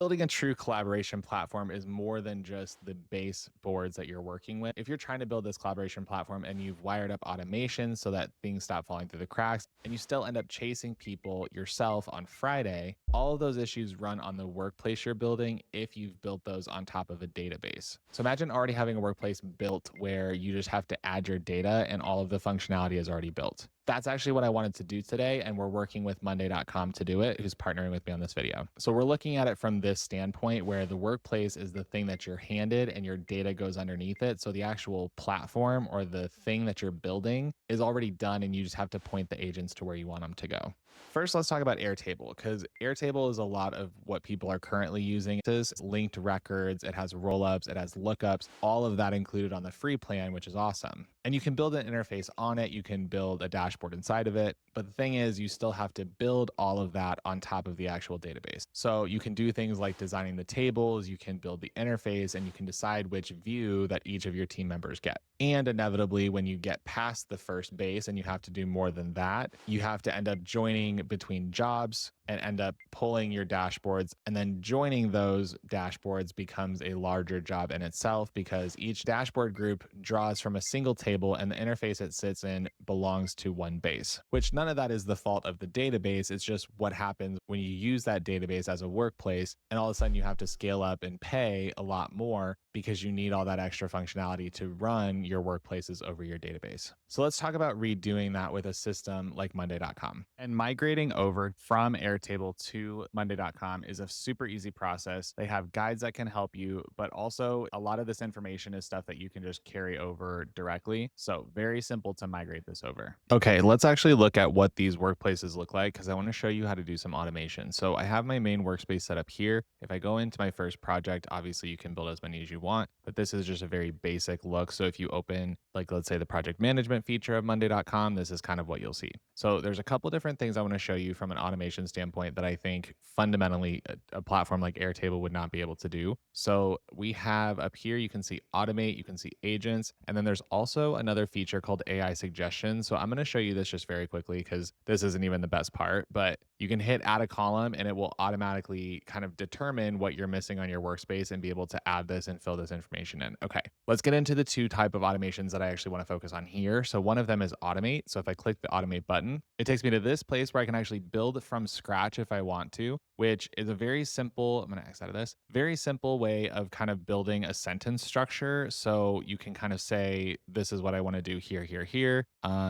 Building a true collaboration platform is more than just the base boards that you're working with. If you're trying to build this collaboration platform and you've wired up automation so that things stop falling through the cracks, and you still end up chasing people yourself on Friday, all of those issues run on the workplace you're building if you've built those on top of a database. So imagine already having a workplace built where you just have to add your data and all of the functionality is already built. That's actually what I wanted to do today, and we're working with Monday.com to do it, who's partnering with me on this video. So we're looking at it from this standpoint where the workplace is the thing that you're handed and your data goes underneath it. So the actual platform or the thing that you're building is already done, and you just have to point the agents to where you want them to go. First, let's talk about Airtable, because Airtable is a lot of what people are currently using. It has linked records, it has rollups, it has lookups, all of that included on the free plan, which is awesome. And you can build an interface on it, you can build a dashboard inside of it. But the thing is, you still have to build all of that on top of the actual database. So you can do things like designing the tables, you can build the interface, and you can decide which view that each of your team members get. And inevitably, when you get past the first base and you have to do more than that, you have to end up joining between jobs and end up pulling your dashboards, and then joining those dashboards becomes a larger job in itself because each dashboard group draws from a single table and the interface it sits in belongs to one base, which none of that is the fault of the database. It's just what happens when you use that database as a workplace and all of a sudden you have to scale up and pay a lot more because you need all that extra functionality to run your workplaces over your database. So let's talk about redoing that with a system like Monday.com. And migrating over from Airtable to Monday.com is a super easy process. They have guides that can help you, but also a lot of this information is stuff that you can just carry over directly. So very simple to migrate this over. Okay, let's actually look at what these workplaces look like because I want to show you how to do some automation. So I have my main workspace set up here. If I go into my first project, obviously you can build as many as you want, but this is just a very basic look. So if you open, like, let's say the project management feature of Monday.com, this is kind of what you'll see. So there's a couple different things I want to show you from an automation standpoint that I think fundamentally a platform like Airtable would not be able to do. So we have up here, you can see automate, you can see agents, and then there's also another feature called AI suggestions. So I'm going to show you this just very quickly because this isn't even the best part, but you can hit add a column and it will automatically kind of determine what you're missing on your workspace and be able to add this and fill this information in. Okay, let's get into the two type of automations that I actually want to focus on here. So one of them is automate. So if I click the automate button, it takes me to this place where I can actually build from scratch if I want to, which is a very simple, I'm going to X out of this, very simple way of kind of building a sentence structure. So you can kind of say, this is what I want to do here, here, here.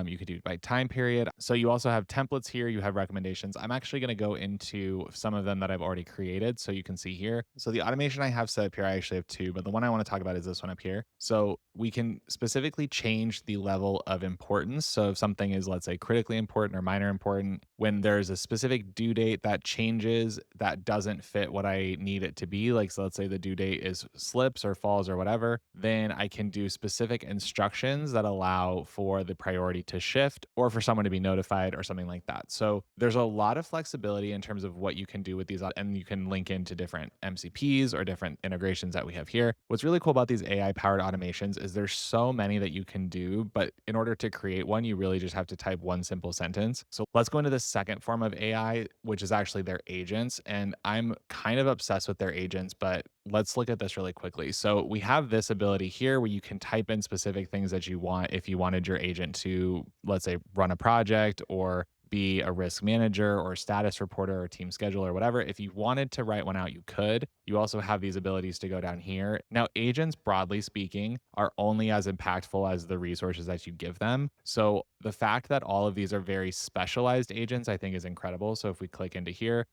You could do it by time period. So you also have templates here. You have recommendations. I'm actually going to go into some of them that I've already created. So you can see here. So the automation I have set up here, I actually have two, but the one I want to talk about is this one up here. So we can specifically change the level of importance. So if something is, let's say, critically important or minor important, when there's a specific due date that changes, that doesn't fit what I need it to be, like, so let's say the due date is slips or falls or whatever, then I can do specific instructions that allow for the priority to shift or for someone to be notified or something like that. So there's a lot of flexibility in terms of what you can do with these, and you can link into different MCPs or different integrations that we have here. What's really cool about these AI powered automations is there's so many that you can do, but in order to create one, you really just have to type one simple sentence. So let's go into the second form of AI, which is actually their agents. And I'm kind of obsessed with their agents, but let's look at this really quickly. So we have this ability here where you can type in specific things that you want. If you wanted your agent to, let's say, run a project or be a risk manager or status reporter or team scheduler or whatever. If you wanted to write one out, you could. You also have these abilities to go down here. Now, agents, broadly speaking, are only as impactful as the resources that you give them. So the fact that all of these are very specialized agents, I think is incredible. So if we click into here,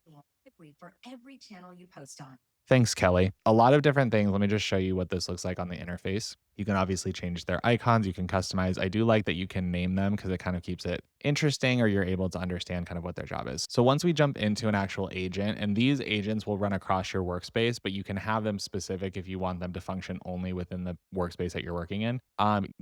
for every channel you post on. Thanks, Kelly. A lot of different things. Let me just show you what this looks like on the interface. You can obviously change their icons. You can customize. I do like that you can name them because it kind of keeps it interesting, or you're able to understand kind of what their job is. So once we jump into an actual agent, and these agents will run across your workspace, but you can have them specific if you want them to function only within the workspace that you're working in.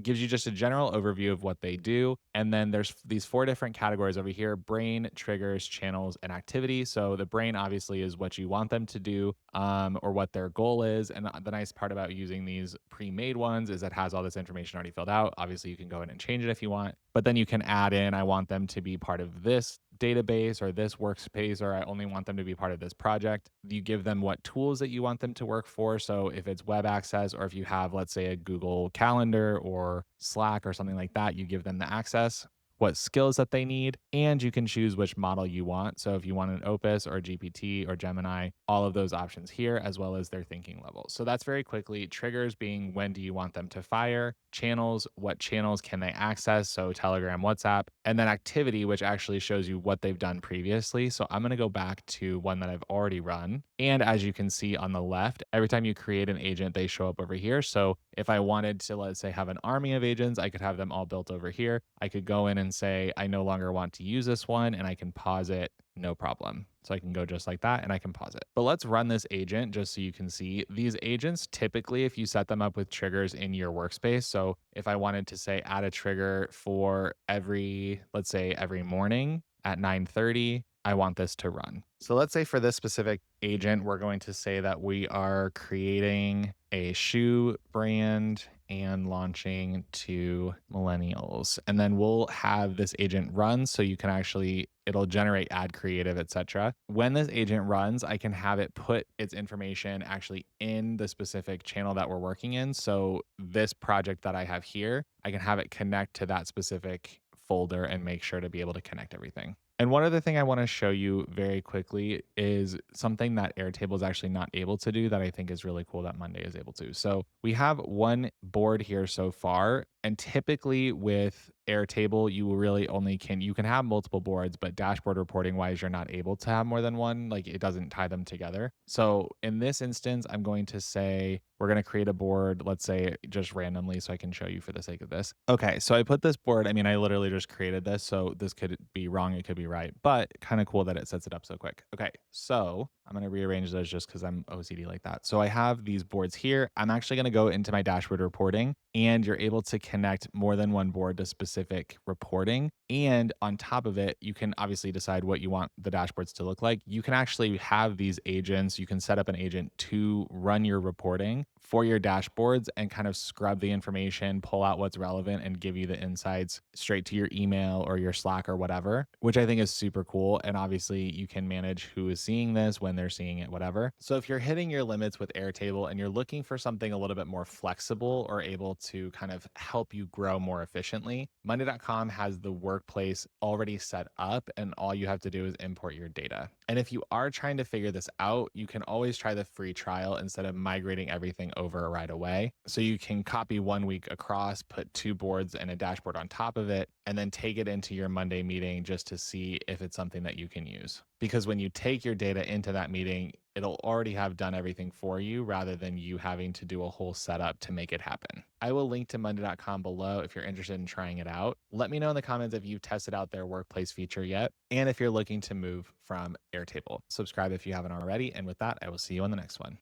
Gives you just a general overview of what they do. And then there's these four different categories over here: brain, triggers, channels, and activity. So the brain obviously is what you want them to do, or what their goal is. And the nice part about using these pre-made ones is it has all this information already filled out. Obviously, you can go in and change it if you want, but then you can add in, I want them to be part of this database or this workspace, or I only want them to be part of this project. You give them what tools that you want them to work for. So if it's web access, or if you have, let's say, a Google Calendar or Slack or something like that, you give them the access, what skills that they need, and you can choose which model you want. So if you want an Opus or GPT or Gemini, all of those options here, as well as their thinking levels. So that's very quickly triggers being when do you want them to fire, channels, what channels can they access? So Telegram, WhatsApp, and then activity, which actually shows you what they've done previously. So I'm going to go back to one that I've already run. And as you can see on the left, every time you create an agent, they show up over here. So if I wanted to, let's say, have an army of agents, I could have them all built over here. I could go in and say, I no longer want to use this one, and I can pause it, no problem. So I can go just like that and I can pause it. But let's run this agent just so you can see these agents. Typically, if you set them up with triggers in your workspace, so if I wanted to say add a trigger for every, let's say every morning at 9:30, I want this to run. So let's say for this specific agent, we're going to say that we are creating a shoe brand and launching to millennials. And then we'll have this agent run so you can actually, it'll generate ad creative, etc. When this agent runs, I can have it put its information actually in the specific channel that we're working in. So this project that I have here, I can have it connect to that specific folder and make sure to be able to connect everything. And one other thing I want to show you very quickly is something that Airtable is actually not able to do that I think is really cool that Monday is able to. So we have one board here so far, and typically with Airtable, you really only you can have multiple boards, but dashboard reporting wise, you're not able to have more than one. Like it doesn't tie them together. So in this instance, I'm going to say we're going to create a board, let's say just randomly, so I can show you for the sake of this. Okay, so I put this board, I mean, I literally just created this, so this could be wrong, it could be right, but kind of cool that it sets it up so quick. Okay, so I'm going to rearrange those just because I'm OCD like that. So I have these boards here. I'm actually going to go into my dashboard reporting, and you're able to connect more than one board to specific reporting. And on top of it, you can obviously decide what you want the dashboards to look like. You can actually have these agents, you can set up an agent to run your reporting for your dashboards and kind of scrub the information, pull out what's relevant, and give you the insights straight to your email or your Slack or whatever, which I think is super cool. And obviously, you can manage who is seeing this, when they're seeing it, whatever. So if you're hitting your limits with Airtable and you're looking for something a little bit more flexible or able to kind of help you grow more efficiently, Monday.com has the workplace already set up, and all you have to do is import your data. And if you are trying to figure this out, you can always try the free trial instead of migrating everything over right away. So you can copy 1 week across, put 2 boards and a dashboard on top of it, and then take it into your Monday meeting just to see if it's something that you can use. Because when you take your data into that meeting, it'll already have done everything for you rather than you having to do a whole setup to make it happen. I will link to Monday.com below if you're interested in trying it out. Let me know in the comments if you've tested out their workplace feature yet, and if you're looking to move from Airtable. Subscribe if you haven't already. And with that, I will see you on the next one.